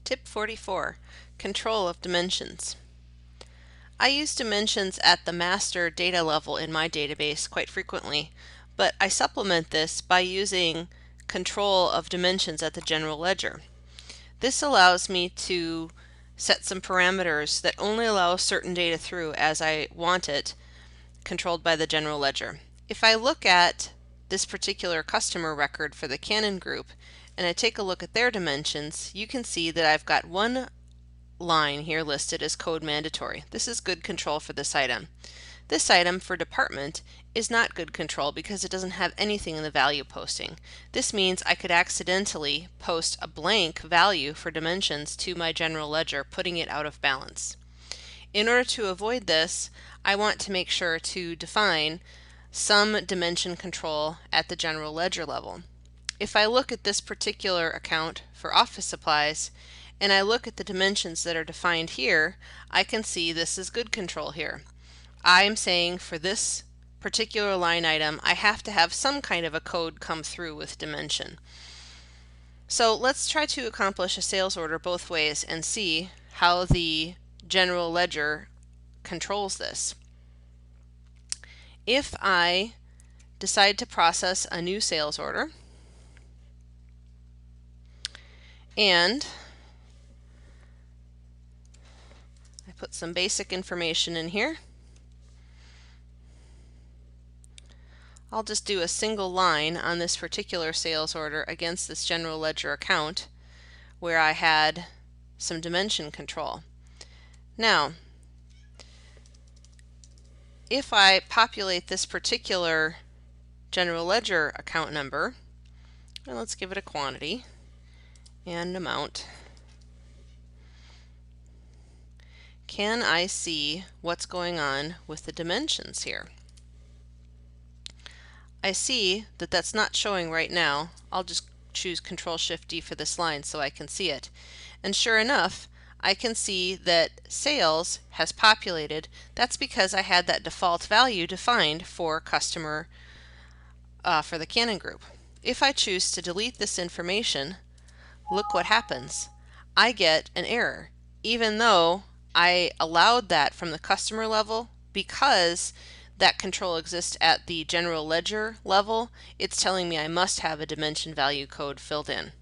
Tip 44, Control of Dimensions. I use dimensions at the master data level in my database quite frequently, but I supplement this by using control of dimensions at the general ledger. This allows me to set some parameters that only allow certain data through as I want it, controlled by the general ledger. If I look at this particular customer record for the Canon group and I take a look at their dimensions, you can see that I've got one line here listed as code mandatory. This is good control for this item. This item for department is not good control because it doesn't have anything in the value posting. This means I could accidentally post a blank value for dimensions to my general ledger, putting it out of balance. In order to avoid this, I want to make sure to define some dimension control at the general ledger level. If I look at this particular account for office supplies and I look at the dimensions that are defined here, I can see this is good control here. I'm saying for this particular line item, I have to have some kind of a code come through with dimension. So let's try to accomplish a sales order both ways and see how the general ledger controls this. If I decide to process a new sales order and I put some basic information in here, I'll just do a single line on this particular sales order against this general ledger account where I had some dimension control. Now, if I populate this particular general ledger account number, and let's give it a quantity and amount, can I see what's going on with the dimensions here? I see that that's not showing right now. I'll just choose Control-Shift-D for this line so I can see it. And sure enough, I can see that sales has populated. That's because I had that default value defined for customer for the Canon group. If I choose to delete this information, look what happens. I get an error, even though I allowed that from the customer level. Because that control exists at the general ledger level, it's telling me I must have a dimension value code filled in.